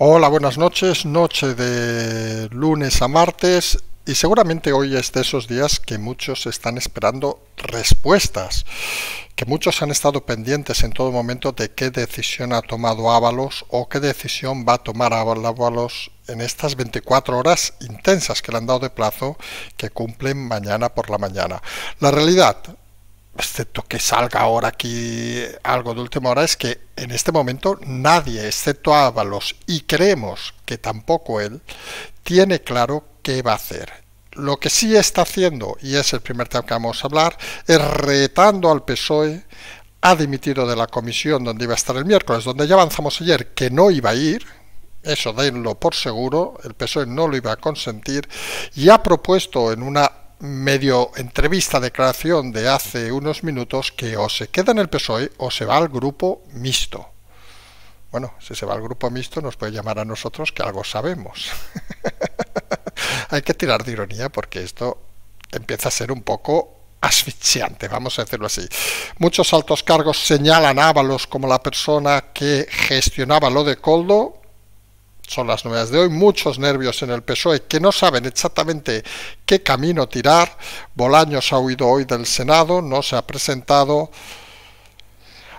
Hola, buenas noches, noche de lunes a martes y seguramente hoy es de esos días que muchos están esperando respuestas, que muchos han estado pendientes en todo momento de qué decisión ha tomado Ábalos o qué decisión va a tomar Ábalos en estas 24 horas intensas que le han dado de plazo que cumplen mañana por la mañana. La realidad, excepto que salga ahora aquí algo de última hora, es que en este momento nadie, excepto Ábalos, y creemos que tampoco él, tiene claro qué va a hacer. Lo que sí está haciendo, y es el primer tema que vamos a hablar, es retando al PSOE. Ha dimitido de la comisión donde iba a estar el miércoles, donde ya avanzamos ayer que no iba a ir. Eso denlo por seguro, el PSOE no lo iba a consentir, y ha propuesto en una medio entrevista, declaración de hace unos minutos, que o se queda en el PSOE o se va al grupo mixto. Bueno, si se va al grupo mixto nos puede llamar a nosotros que algo sabemos. Hay que tirar de ironía porque esto empieza a ser un poco asfixiante, vamos a decirlo así. Muchos altos cargos señalan a Ábalos como la persona que gestionaba lo de Koldo. Son las novedades de hoy, muchos nervios en el PSOE que no saben exactamente qué camino tirar. Bolaños ha huido hoy del Senado, no se ha presentado.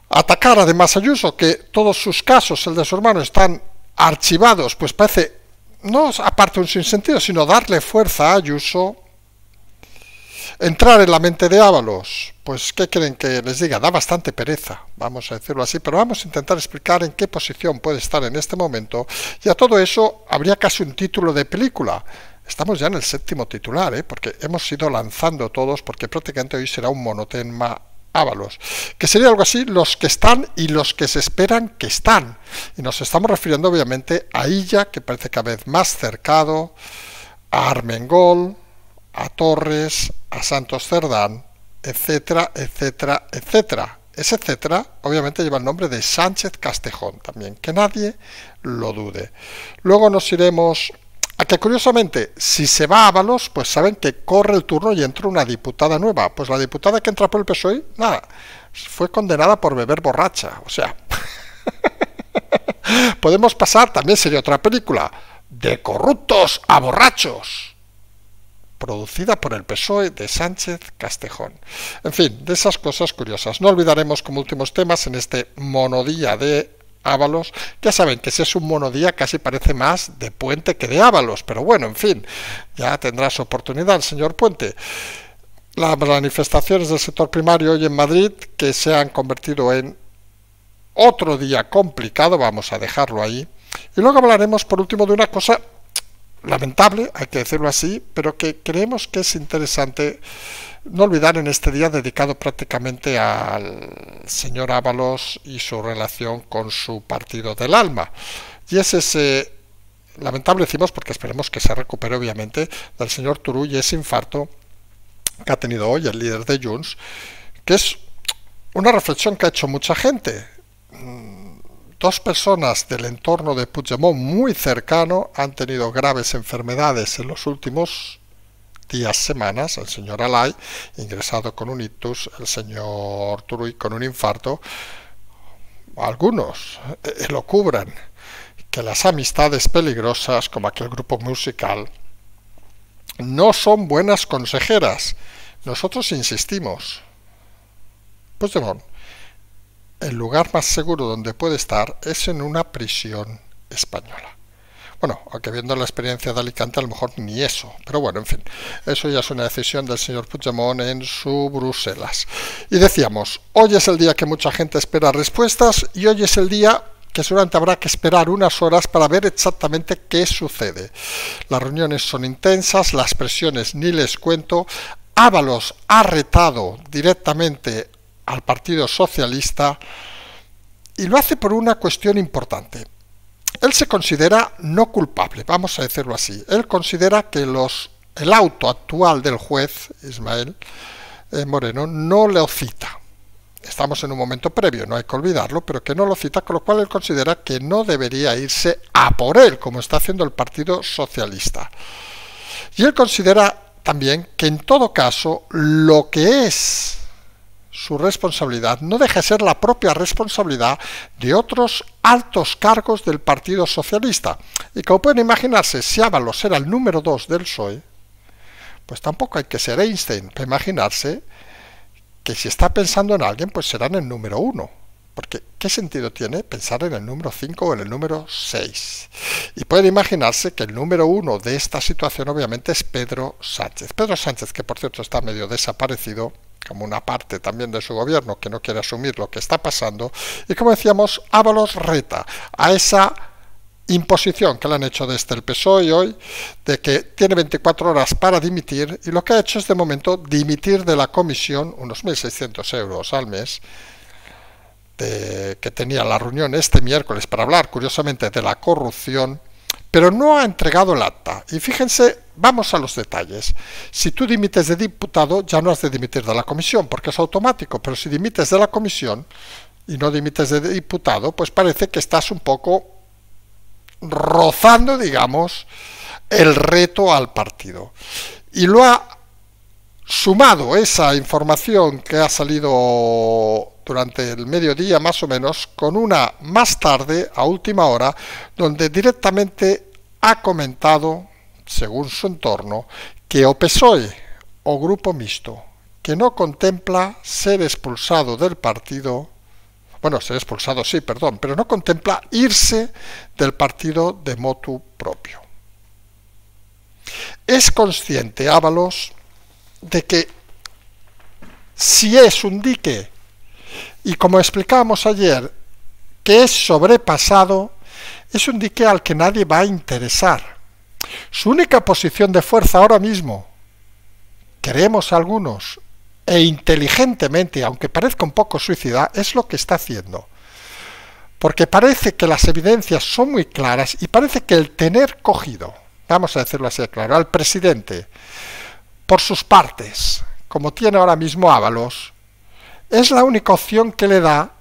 Atacar además a Ayuso, que todos sus casos, el de su hermano, están archivados, pues parece, no aparte un sinsentido, sino darle fuerza a Ayuso. Entrar en la mente de Ábalos, pues ¿qué quieren que les diga? Da bastante pereza, vamos a decirlo así, pero vamos a intentar explicar en qué posición puede estar en este momento, y a todo eso habría casi un título de película. Estamos ya en el séptimo titular, porque hemos ido lanzando todos, porque prácticamente hoy será un monotema Ábalos, que sería algo así, los que están y los que se esperan que están, y nos estamos refiriendo obviamente a Illa, que parece cada vez más cercado, a Armengol, a Torres, a Santos Cerdán, etcétera, etcétera, etcétera. Ese etcétera obviamente lleva el nombre de Sánchez Castejón también, que nadie lo dude. Luego nos iremos a que curiosamente, si se va a Ábalos, pues saben que corre el turno y entra una diputada nueva. Pues la diputada que entra por el PSOE, nada, fue condenada por beber borracha. O sea, podemos pasar, también sería otra película, de corruptos a borrachos, producida por el PSOE de Sánchez Castejón. En fin, de esas cosas curiosas. No olvidaremos como últimos temas en este monodía de Ábalos. Ya saben que si es un monodía casi parece más de Puente que de Ábalos, pero bueno, en fin, ya tendrá su oportunidad el señor Puente. Las manifestaciones del sector primario hoy en Madrid, que se han convertido en otro día complicado, vamos a dejarlo ahí. Y luego hablaremos por último de una cosa lamentable, hay que decirlo así, pero que creemos que es interesante no olvidar en este día dedicado prácticamente al señor Ábalos y su relación con su partido del alma. Y es ese, lamentable decimos porque esperemos que se recupere obviamente, del señor Turull y ese infarto que ha tenido hoy el líder de Junts, que es una reflexión que ha hecho mucha gente. Dos personas del entorno de Puigdemont muy cercano han tenido graves enfermedades en los últimos días, semanas. El señor Alay, ingresado con un ictus, el señor Turull con un infarto. Algunos lo cubran. Que las amistades peligrosas, como aquel grupo musical, no son buenas consejeras. Nosotros insistimos. Puigdemont, el lugar más seguro donde puede estar es en una prisión española. Bueno, aunque viendo la experiencia de Alicante a lo mejor ni eso, pero bueno, en fin, eso ya es una decisión del señor Puigdemont en su Bruselas. Y decíamos, hoy es el día que mucha gente espera respuestas y hoy es el día que seguramente habrá que esperar unas horas para ver exactamente qué sucede. Las reuniones son intensas, las presiones ni les cuento. Ábalos ha retado directamente al Partido Socialista y lo hace por una cuestión importante. Él se considera no culpable, vamos a decirlo así. Él considera que el auto actual del juez Ismael Moreno no lo cita. Estamos en un momento previo, no hay que olvidarlo, pero que no lo cita, con lo cual él considera que no debería irse a por él, como está haciendo el Partido Socialista. Y él considera también que en todo caso lo que es su responsabilidad no deja de ser la propia responsabilidad de otros altos cargos del Partido Socialista. Y como pueden imaginarse, si Ábalos era el número 2 del PSOE, pues tampoco hay que ser Einstein para imaginarse que si está pensando en alguien, pues será en el número 1. Porque, ¿qué sentido tiene pensar en el número 5 o en el número 6? Y pueden imaginarse que el número 1 de esta situación obviamente es Pedro Sánchez. Pedro Sánchez, que por cierto está medio desaparecido, como una parte también de su gobierno que no quiere asumir lo que está pasando. Y como decíamos, Ábalos reta a esa imposición que le han hecho desde el PSOE hoy, de que tiene 24 horas para dimitir, y lo que ha hecho es de momento dimitir de la comisión, unos 1.600 euros al mes, que tenía la reunión este miércoles para hablar, curiosamente, de la corrupción, pero no ha entregado el acta. Y fíjense, vamos a los detalles. Si tú dimites de diputado, ya no has de dimitir de la comisión, porque es automático, pero si dimites de la comisión y no dimites de diputado, pues parece que estás un poco rozando, digamos, el reto al partido. Y lo ha sumado esa información que ha salido durante el mediodía más o menos, con una más tarde, a última hora, donde directamente ha comentado, según su entorno, que o PSOE o Grupo Mixto, que no contempla ser expulsado del partido, bueno, ser expulsado sí, perdón, pero no contempla irse del partido de motu propio. Es consciente Ábalos de que si es un dique, y como explicábamos ayer, que es sobrepasado, es un dique al que nadie va a interesar. Su única posición de fuerza ahora mismo, creemos algunos, e inteligentemente, aunque parezca un poco suicida, es lo que está haciendo. Porque parece que las evidencias son muy claras y parece que el tener cogido, vamos a decirlo así de claro, al presidente por sus partes, como tiene ahora mismo Ábalos, es la única opción que le da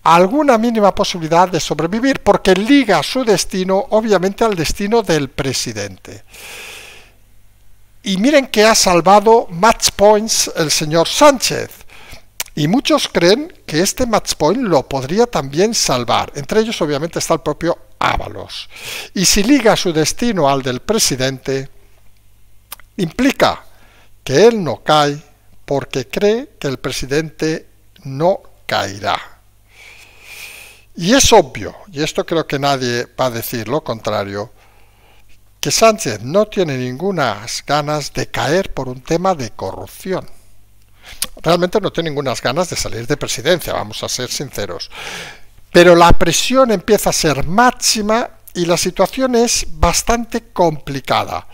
alguna mínima posibilidad de sobrevivir, porque liga su destino, obviamente, al destino del presidente. Y miren que ha salvado match points el señor Sánchez. Y muchos creen que este match point lo podría también salvar. Entre ellos, obviamente, está el propio Ábalos. Y si liga su destino al del presidente, implica que él no cae porque cree que el presidente no caerá. Y es obvio, y esto creo que nadie va a decir lo contrario, que Sánchez no tiene ninguna ganas de caer por un tema de corrupción. Realmente no tiene ninguna ganas de salir de presidencia, vamos a ser sinceros. Pero la presión empieza a ser máxima y la situación es bastante complicada.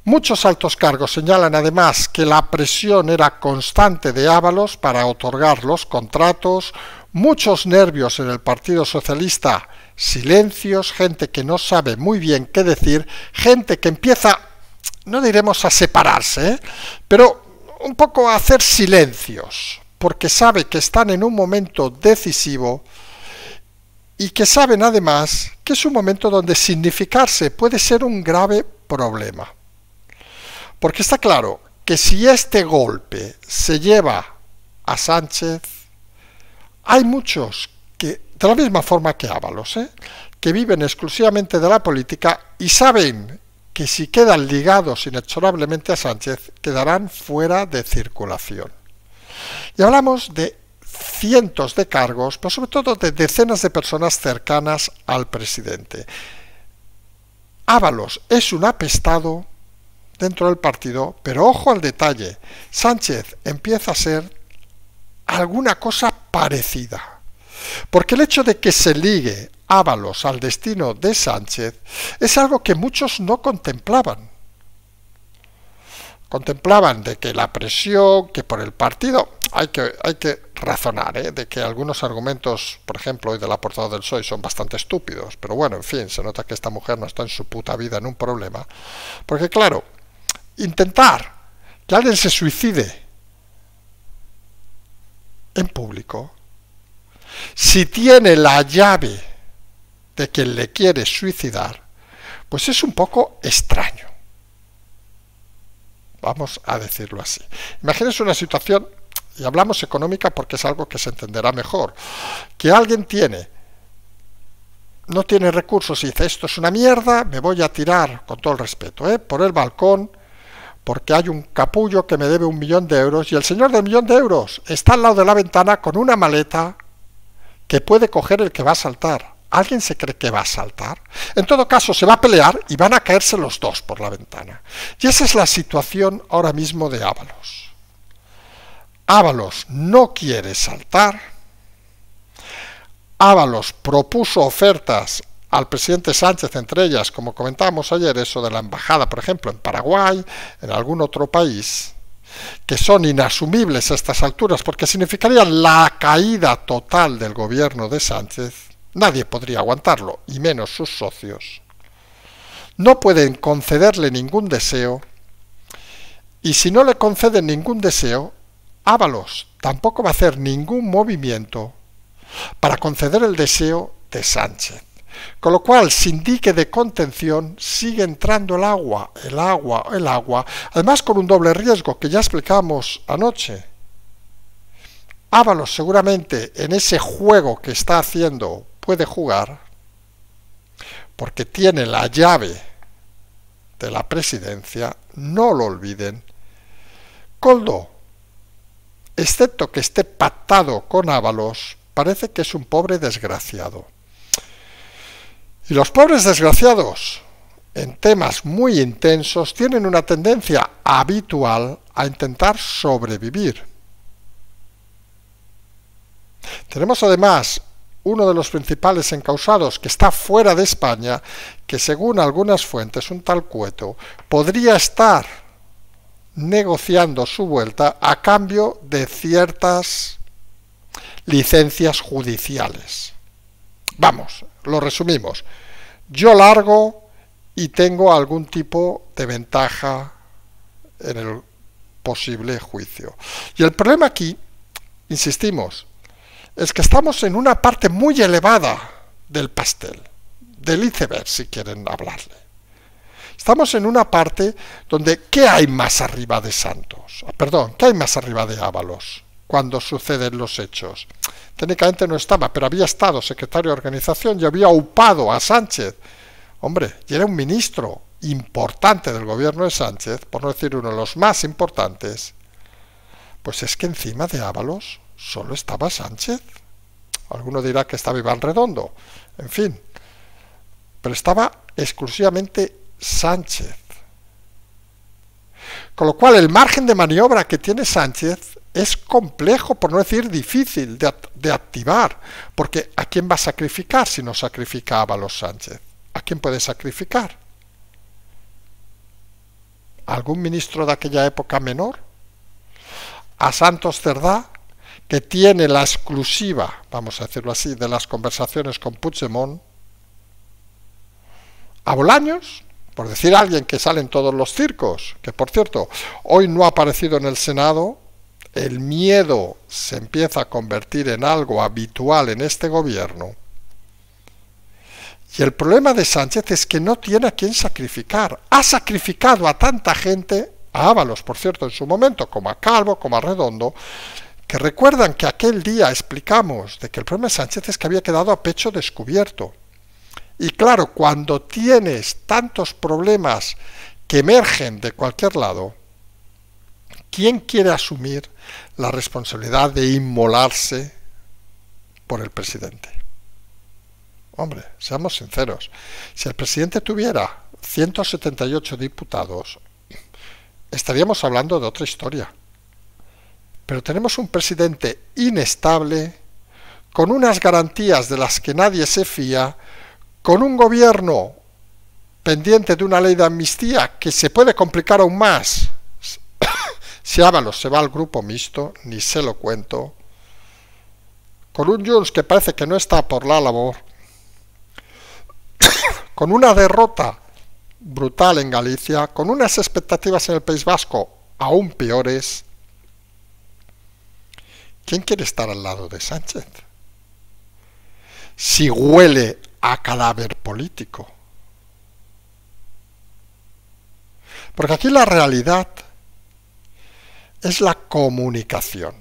Muchos altos cargos señalan además que la presión era constante de Ábalos para otorgar los contratos, muchos nervios en el Partido Socialista, silencios, gente que no sabe muy bien qué decir, gente que empieza, no diremos a separarse, pero un poco a hacer silencios, porque sabe que están en un momento decisivo y que saben además que es un momento donde significarse puede ser un grave problema. Porque está claro que si este golpe se lleva a Sánchez, hay muchos que, de la misma forma que Ábalos, que viven exclusivamente de la política y saben que si quedan ligados inexorablemente a Sánchez, quedarán fuera de circulación. Y hablamos de cientos de cargos, pero sobre todo de decenas de personas cercanas al presidente. Ábalos es un apestado dentro del partido, pero ojo al detalle, Sánchez empieza a ser alguna cosa parecida, porque el hecho de que se ligue Ábalos al destino de Sánchez es algo que muchos no contemplaban. Contemplaban de que la presión, que por el partido, hay que razonar, de que algunos argumentos, por ejemplo, hoy de la portada del PSOE son bastante estúpidos, pero bueno, en fin, se nota que esta mujer no está en su puta vida en un problema, porque claro, intentar que alguien se suicide en público, si tiene la llave de quien le quiere suicidar, pues es un poco extraño. Vamos a decirlo así. Imagínense una situación y hablamos económica porque es algo que se entenderá mejor, que alguien no tiene recursos y dice, esto es una mierda, me voy a tirar, con todo el respeto, por el balcón, porque hay un capullo que me debe 1 millón de euros, y el señor del 1 millón de euros está al lado de la ventana con una maleta que puede coger el que va a saltar. ¿Alguien se cree que va a saltar? En todo caso, se va a pelear y van a caerse los dos por la ventana. Y esa es la situación ahora mismo de Ábalos. Ábalos no quiere saltar. Ábalos propuso ofertas al presidente Sánchez, entre ellas, como comentábamos ayer, eso de la embajada, por ejemplo, en Paraguay, en algún otro país, que son inasumibles a estas alturas porque significarían la caída total del gobierno de Sánchez. Nadie podría aguantarlo, y menos sus socios. No pueden concederle ningún deseo, y si no le conceden ningún deseo, Ábalos tampoco va a hacer ningún movimiento para conceder el deseo de Sánchez. Con lo cual, sin dique de contención, sigue entrando el agua, además con un doble riesgo que ya explicamos anoche. Ábalos seguramente en ese juego que está haciendo puede jugar, porque tiene la llave de la presidencia, no lo olviden. Koldo, excepto que esté pactado con Ábalos, parece que es un pobre desgraciado. Y los pobres desgraciados, en temas muy intensos, tienen una tendencia habitual a intentar sobrevivir. Tenemos además uno de los principales encausados que está fuera de España, que según algunas fuentes, un tal Cueto, podría estar negociando su vuelta a cambio de ciertas licencias judiciales. Vamos, lo resumimos. Yo largo y tengo algún tipo de ventaja en el posible juicio. Y el problema aquí, insistimos, es que estamos en una parte muy elevada del pastel, del iceberg, si quieren hablarle. Estamos en una parte donde, ¿qué hay más arriba de Santos? Perdón, ¿qué hay más arriba de Ábalos cuando suceden los hechos? Técnicamente no estaba, pero había estado secretario de organización y había upado a Sánchez. Hombre, y era un ministro importante del gobierno de Sánchez, por no decir uno de los más importantes. Pues es que encima de Ábalos solo estaba Sánchez. Alguno dirá que estaba Iván Redondo, en fin, pero estaba exclusivamente Sánchez. Con lo cual el margen de maniobra que tiene Sánchez es complejo, por no decir difícil de activar, porque ¿a quién va a sacrificar si no sacrifica a Ábalos Sánchez? ¿A quién puede sacrificar? ¿Algún ministro de aquella época menor? ¿A Santos Cerdá, que tiene la exclusiva, vamos a decirlo así, de las conversaciones con Puigdemont? ¿A Bolaños? Por decir a alguien que sale en todos los circos, que por cierto, hoy no ha aparecido en el Senado. El miedo se empieza a convertir en algo habitual en este gobierno. Y el problema de Sánchez es que no tiene a quién sacrificar. Ha sacrificado a tanta gente, a Ábalos, por cierto, en su momento, como a Calvo, como a Redondo, que recuerdan que aquel día explicamos de que el problema de Sánchez es que había quedado a pecho descubierto. Y claro, cuando tienes tantos problemas que emergen de cualquier lado, ¿quién quiere asumir la responsabilidad de inmolarse por el presidente? Hombre, seamos sinceros, si el presidente tuviera 178 diputados, estaríamos hablando de otra historia. Pero tenemos un presidente inestable, con unas garantías de las que nadie se fía, con un gobierno pendiente de una ley de amnistía que se puede complicar aún más. Si Ábalos se va al grupo mixto, ni se lo cuento, con un Junts que parece que no está por la labor, con una derrota brutal en Galicia, con unas expectativas en el País Vasco aún peores, ¿quién quiere estar al lado de Sánchez? Si huele a cadáver político. Porque aquí la realidad es la comunicación.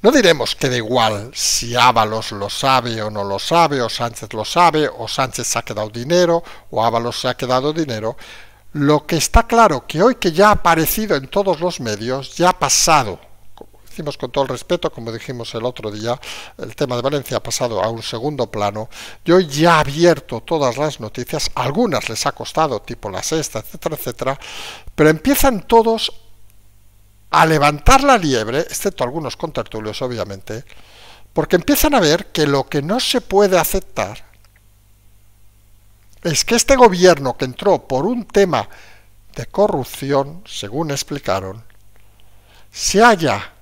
No diremos que da igual si Ábalos lo sabe o no lo sabe, o Sánchez lo sabe, o Sánchez se ha quedado dinero, o Ábalos se ha quedado dinero. Lo que está claro que hoy que ya ha aparecido en todos los medios, ya ha pasado, como decimos con todo el respeto, como dijimos el otro día, el tema de Valencia ha pasado a un segundo plano, y hoy ya ha abierto todas las noticias, algunas les ha costado, tipo La Sexta, etcétera, etcétera, pero empiezan todos a levantar la liebre, excepto algunos contertulios, obviamente, porque empiezan a ver que lo que no se puede aceptar es que este gobierno que entró por un tema de corrupción, según explicaron, se haya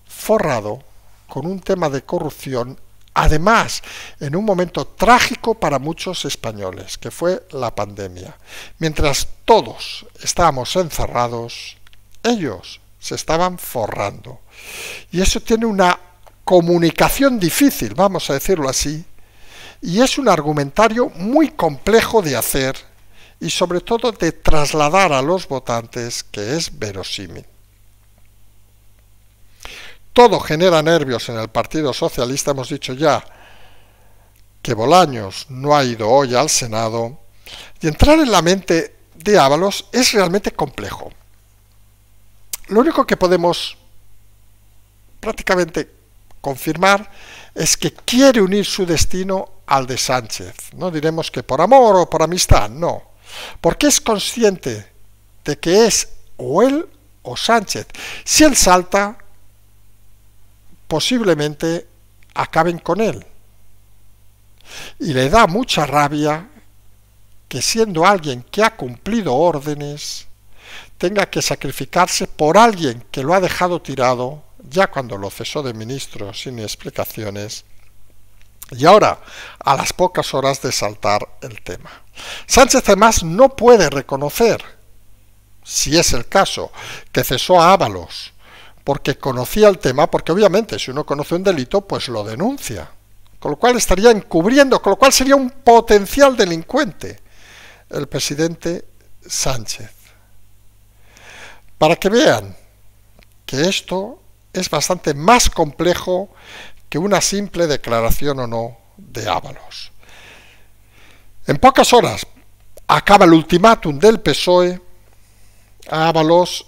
forrado con un tema de corrupción, además, en un momento trágico para muchos españoles, que fue la pandemia. Mientras todos estábamos encerrados, ellos se estaban forrando. Y eso tiene una comunicación difícil, vamos a decirlo así, y es un argumentario muy complejo de hacer y sobre todo de trasladar a los votantes que es verosímil. Todo genera nervios en el Partido Socialista, hemos dicho ya que Bolaños no ha ido hoy al Senado, y entrar en la mente de Ábalos es realmente complejo. Lo único que podemos prácticamente confirmar es que quiere unir su destino al de Sánchez. No diremos que por amor o por amistad, no. Porque es consciente de que es o él o Sánchez. Si él salta, posiblemente acaben con él. Y le da mucha rabia que siendo alguien que ha cumplido órdenes, tenga que sacrificarse por alguien que lo ha dejado tirado, ya cuando lo cesó de ministro sin explicaciones, y ahora, a las pocas horas de saltar el tema. Sánchez además no puede reconocer, si es el caso, que cesó a Ábalos, porque conocía el tema, porque obviamente si uno conoce un delito, pues lo denuncia, con lo cual estaría encubriendo, con lo cual sería un potencial delincuente el presidente Sánchez. Para que vean que esto es bastante más complejo que una simple declaración o no de Ábalos. En pocas horas acaba el ultimátum del PSOE a Ábalos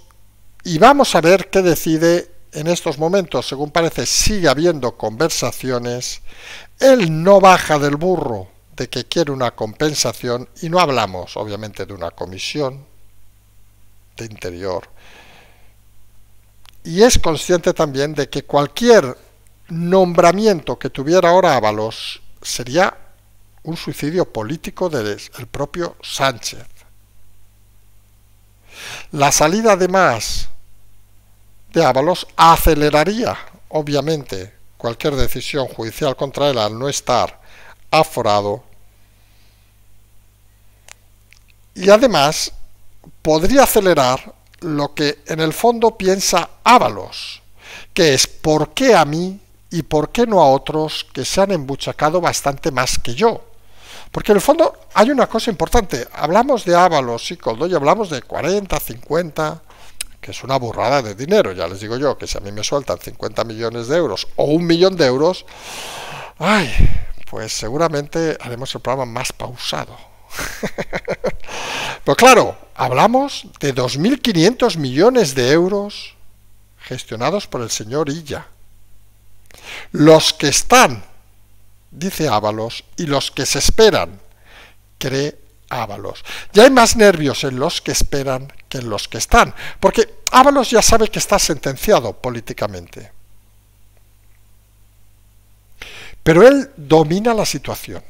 y vamos a ver qué decide en estos momentos. Según parece, sigue habiendo conversaciones. Él no baja del burro de que quiere una compensación y no hablamos, obviamente, de una comisión de Interior. Y es consciente también de que cualquier nombramiento que tuviera ahora Ábalos sería un suicidio político del propio Sánchez. La salida además de Ábalos aceleraría, obviamente, cualquier decisión judicial contra él al no estar aforado, y además podría acelerar lo que en el fondo piensa Ábalos, que es ¿por qué a mí y por qué no a otros que se han embuchacado bastante más que yo? Porque en el fondo hay una cosa importante, hablamos de Ábalos y Koldo y hablamos de 40, 50, que es una burrada de dinero, ya les digo yo, que si a mí me sueltan 50 millones de euros o 1 millón de euros, ay, pues seguramente haremos el programa más pausado. Pero claro, hablamos de 2.500 millones de euros gestionados por el señor Illa. Los que están, dice Ábalos, y los que se esperan, cree Ábalos. Ya hay más nervios en los que esperan que en los que están, porque Ábalos ya sabe que está sentenciado políticamente. Pero él domina la situación.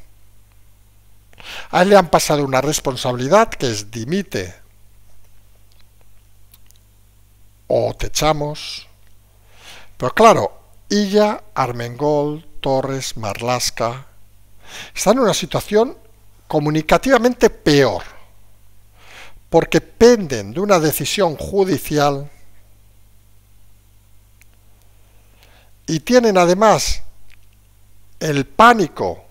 A él le han pasado una responsabilidad que es dimite o te echamos. Pero claro, Illa, Armengol, Torres, Marlaska están en una situación comunicativamente peor, porque penden de una decisión judicial y tienen además el pánico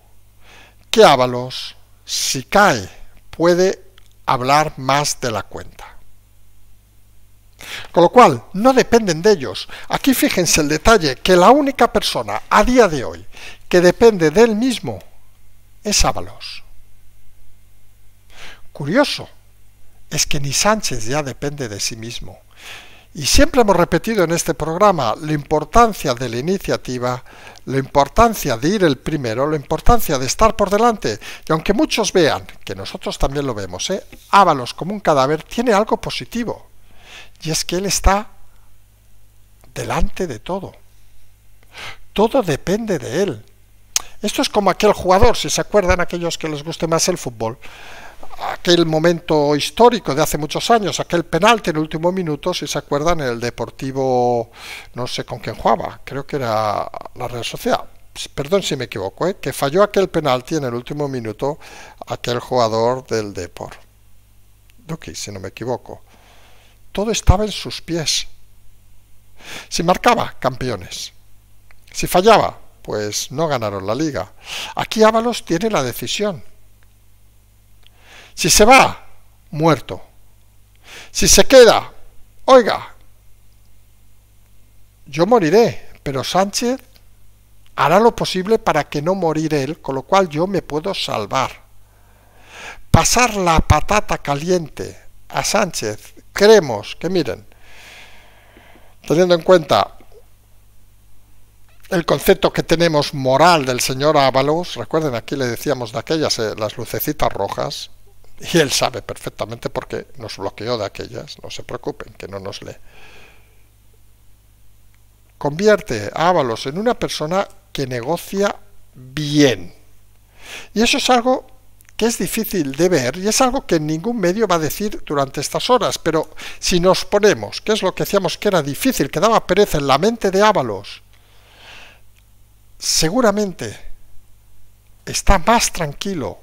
que Ábalos, si cae, puede hablar más de la cuenta. Con lo cual, no dependen de ellos. Aquí fíjense el detalle, que la única persona a día de hoy que depende de él mismo es Ábalos. Curioso, es que ni Sánchez ya depende de sí mismo. Y siempre hemos repetido en este programa la importancia de la iniciativa, la importancia de ir el primero, la importancia de estar por delante. Y aunque muchos vean, que nosotros también lo vemos, Ábalos como un cadáver, tiene algo positivo. Y es que él está delante de todo. Todo depende de él. Esto es como aquel jugador, si se acuerdan aquellos que les guste más el fútbol, aquel momento histórico de hace muchos años, aquel penalti en el último minuto, si se acuerdan, en el Deportivo, no sé con quién jugaba, creo que era la Real Sociedad, perdón si me equivoco, que falló aquel penalti en el último minuto aquel jugador del Depor, Duque, si no me equivoco. Todo estaba en sus pies. Si marcaba, campeones. Si fallaba, pues no ganaron la liga. Aquí Ábalos tiene la decisión. Si se va, muerto. Si se queda, oiga, yo moriré, pero Sánchez hará lo posible para que no morir él, con lo cual yo me puedo salvar. Pasar la patata caliente a Sánchez, creemos que, miren, teniendo en cuenta el concepto que tenemos moral del señor Ábalos, recuerden, aquí le decíamos de aquellas las lucecitas rojas, y él sabe perfectamente por qué nos bloqueó de aquellas, no se preocupen, que no nos lee. Convierte a Ábalos en una persona que negocia bien. Y eso es algo que es difícil de ver y es algo que ningún medio va a decir durante estas horas, pero si nos ponemos, que es lo que decíamos que era difícil, que daba pereza en la mente de Ábalos, seguramente está más tranquilo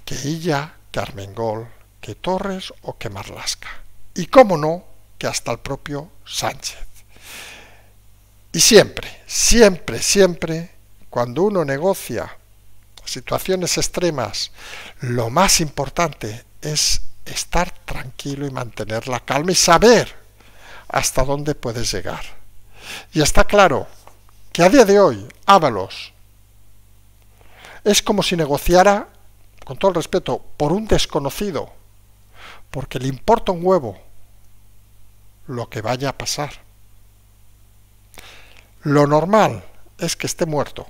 que Illa, que Armengol, que Torres o que Marlaska. Y cómo no, que hasta el propio Sánchez. Y siempre, siempre, siempre, cuando uno negocia situaciones extremas, lo más importante es estar tranquilo y mantener la calma y saber hasta dónde puedes llegar. Y está claro que a día de hoy Ábalos es como si negociara, con todo el respeto, por un desconocido, porque le importa un huevo lo que vaya a pasar. Lo normal es que esté muerto,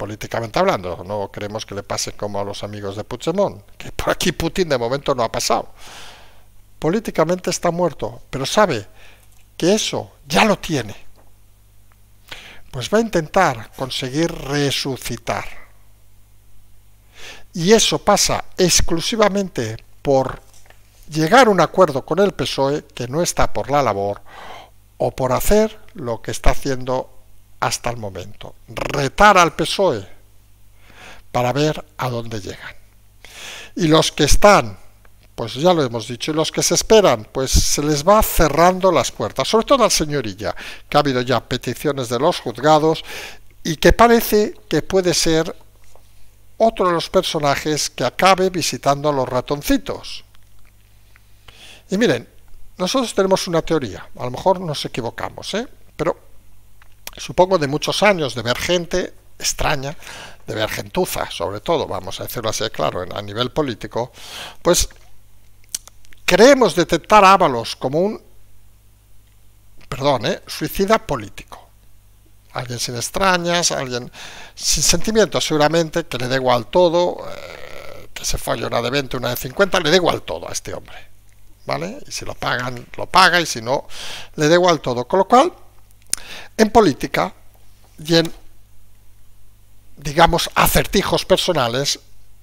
políticamente hablando. No queremos que le pase como a los amigos de Puigdemont, que por aquí Putin de momento no ha pasado. Políticamente está muerto, pero sabe que eso ya lo tiene. Pues va a intentar conseguir resucitar. Y eso pasa exclusivamente por llegar a un acuerdo con el PSOE, que no está por la labor, o por hacer lo que está haciendo hasta el momento. Retar al PSOE para ver a dónde llegan. Y los que están, pues ya lo hemos dicho, y los que se esperan, pues se les va cerrando las puertas, sobre todo al señor Illa, que ha habido ya peticiones de los juzgados y que parece que puede ser otro de los personajes que acabe visitando a los ratoncitos. Y miren, nosotros tenemos una teoría, a lo mejor nos equivocamos, pero supongo de muchos años de ver gente extraña, de ver gentuza, sobre todo, vamos a decirlo así claro, a nivel político, pues creemos detectar a Ábalos como un, suicida político. Alguien sin extrañas, alguien sin sentimientos seguramente, que le da igual todo, que se folle una de 20, una de 50, le da igual todo a este hombre, ¿vale? Y si lo pagan, lo paga, y si no, le da igual todo. Con lo cual, en política y en, digamos, acertijos personales,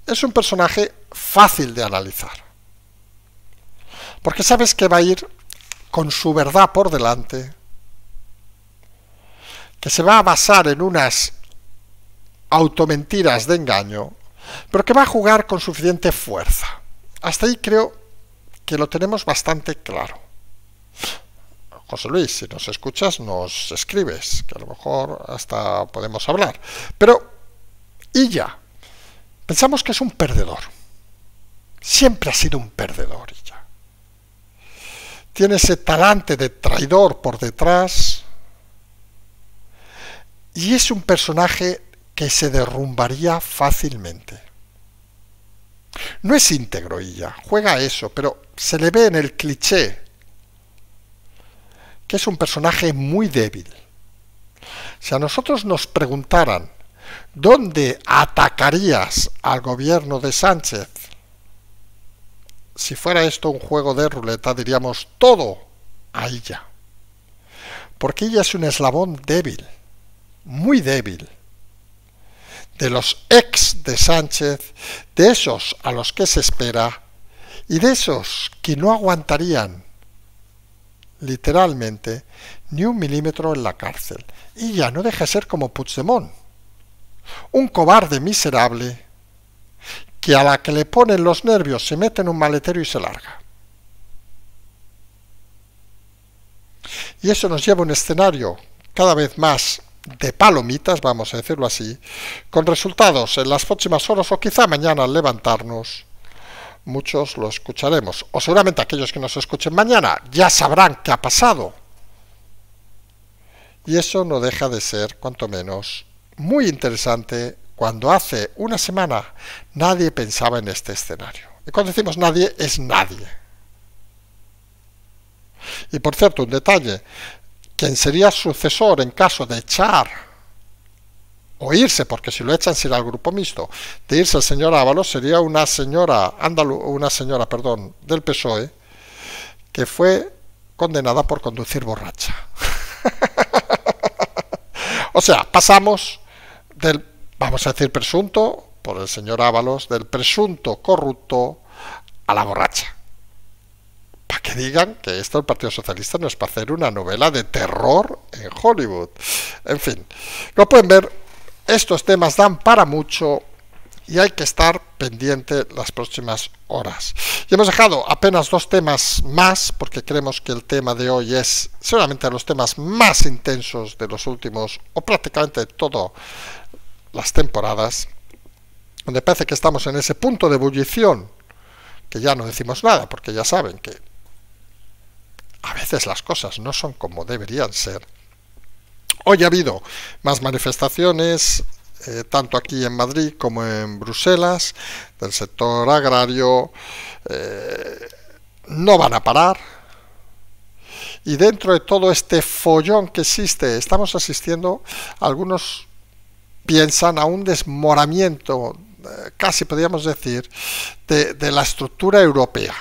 es un personaje fácil de analizar. Porque sabes que va a ir con su verdad por delante, que se va a basar en unas automentiras de engaño, pero que va a jugar con suficiente fuerza. Hasta ahí creo que lo tenemos bastante claro. José Luis, si nos escuchas, nos escribes, que a lo mejor hasta podemos hablar. Pero Illa, pensamos que es un perdedor. Siempre ha sido un perdedor, Illa. tiene ese talante de traidor por detrás y es un personaje que se derrumbaría fácilmente. No es íntegro Illa, juega a eso, pero se le ve en el cliché que es un personaje muy débil. Si a nosotros nos preguntaran ¿dónde atacarías al gobierno de Sánchez? Si fuera esto un juego de ruleta, diríamos todo a Illa. Porque Illa es un eslabón débil, muy débil. De los ex de Sánchez, de esos a los que se espera, y de esos que no aguantarían, literalmente, ni un milímetro en la cárcel. Illa no deja de ser como Puigdemont, un cobarde miserable, que a la que le ponen los nervios se mete en un maletero y se larga. Y eso nos lleva a un escenario cada vez más de palomitas, vamos a decirlo así, con resultados en las próximas horas o quizá mañana al levantarnos, muchos lo escucharemos, o seguramente aquellos que nos escuchen mañana ya sabrán qué ha pasado. Y eso no deja de ser, cuanto menos, muy interesante cuando hace una semana nadie pensaba en este escenario. Y cuando decimos nadie, es nadie. Y por cierto, un detalle, quien sería sucesor en caso de echar o irse, porque si lo echan será el grupo mixto, de irse el señor Ábalos, sería una señora del PSOE que fue condenada por conducir borracha. O sea, pasamos del, vamos a decir presunto, por el señor Ábalos, del presunto corrupto a la borracha. Para que digan que esto el Partido Socialista no es para hacer una novela de terror en Hollywood. En fin, como pueden ver, estos temas dan para mucho y hay que estar pendiente las próximas horas. Y hemos dejado apenas 2 temas más, porque creemos que el tema de hoy es seguramente de los temas más intensos de los últimos, o prácticamente de todas las temporadas, donde parece que estamos en ese punto de ebullición, que ya no decimos nada, porque ya saben que a veces las cosas no son como deberían ser. Hoy ha habido más manifestaciones, tanto aquí en Madrid como en Bruselas, del sector agrario, no van a parar. Y dentro de todo este follón que existe, estamos asistiendo, algunos piensan a un desmoronamiento, casi podríamos decir, de la estructura europea.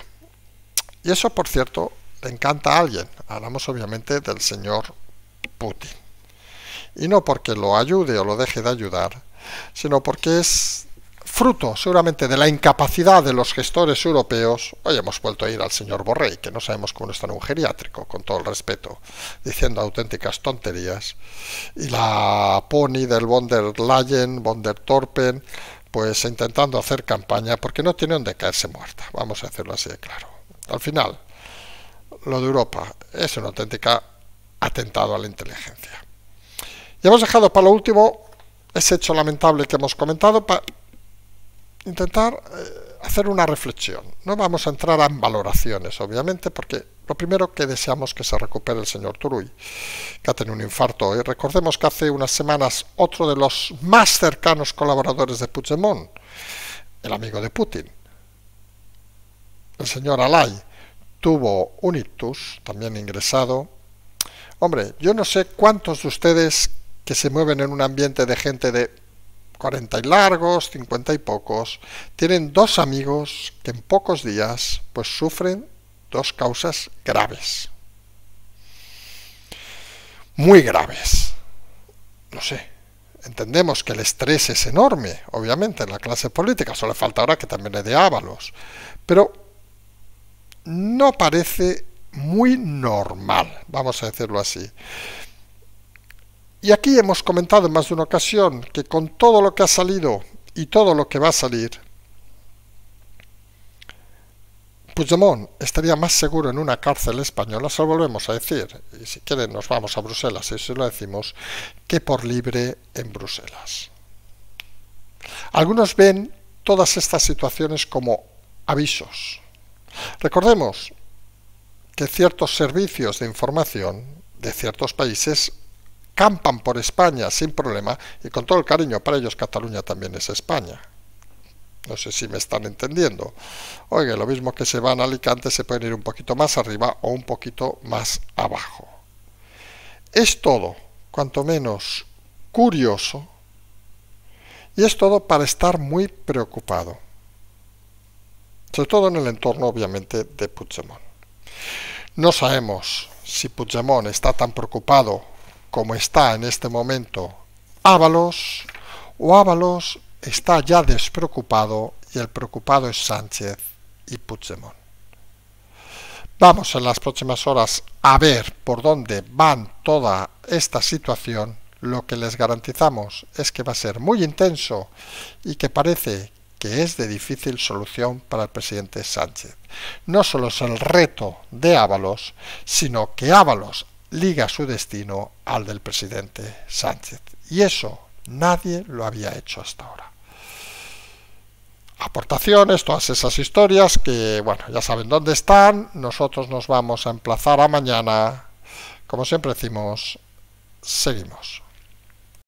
Y eso, por cierto, le encanta a alguien. Hablamos obviamente del señor Putin. Y no porque lo ayude o lo deje de ayudar, sino porque es fruto seguramente de la incapacidad de los gestores europeos. Hoy hemos vuelto a ir al señor Borrell, que no sabemos cómo está en un geriátrico, con todo el respeto, diciendo auténticas tonterías. Y la pony del von der Leyen, von der Torpen, pues intentando hacer campaña porque no tiene donde caerse muerta. Vamos a hacerlo así de claro. Al final, lo de Europa es un auténtico atentado a la inteligencia. Y hemos dejado para lo último ese hecho lamentable que hemos comentado para intentar hacer una reflexión. No vamos a entrar en valoraciones, obviamente, porque lo primero que deseamos que se recupere el señor Turull, que ha tenido un infarto. Y recordemos que hace unas semanas otro de los más cercanos colaboradores de Puigdemont, el amigo de Putin, el señor Alay, tuvo un ictus, también ingresado. Hombre, yo no sé cuántos de ustedes que se mueven en un ambiente de gente de 40 y largos, 50 y pocos, tienen 2 amigos que en pocos días pues sufren 2 causas graves. Muy graves. No sé. Entendemos que el estrés es enorme, obviamente, en la clase política. Solo falta ahora que también le dé Ábalos. Pero no parece muy normal, vamos a decirlo así. Y aquí hemos comentado en más de una ocasión que con todo lo que ha salido y todo lo que va a salir, Puigdemont estaría más seguro en una cárcel española, se lo volvemos a decir, y si quieren nos vamos a Bruselas, y si lo decimos, que por libre en Bruselas. Algunos ven todas estas situaciones como avisos. Recordemos que ciertos servicios de información de ciertos países campan por España sin problema, y con todo el cariño para ellos, Cataluña también es España. No sé si me están entendiendo. Oiga, lo mismo que se van a Alicante, se pueden ir un poquito más arriba o un poquito más abajo. Es todo, cuanto menos, curioso, y es todo para estar muy preocupado. Sobre todo en el entorno, obviamente, de Puigdemont. No sabemos si Puigdemont está tan preocupado como está en este momento Ábalos, o Ábalos está ya despreocupado y el preocupado es Sánchez y Puigdemont. Vamos en las próximas horas a ver por dónde van toda esta situación. Lo que les garantizamos es que va a ser muy intenso y que parece que es de difícil solución para el presidente Sánchez. No solo es el reto de Ábalos, sino que Ábalos liga su destino al del presidente Sánchez. Y eso nadie lo había hecho hasta ahora. Aportaciones, todas esas historias que, bueno, ya saben dónde están. Nosotros nos vamos a emplazar a mañana. Como siempre decimos, seguimos.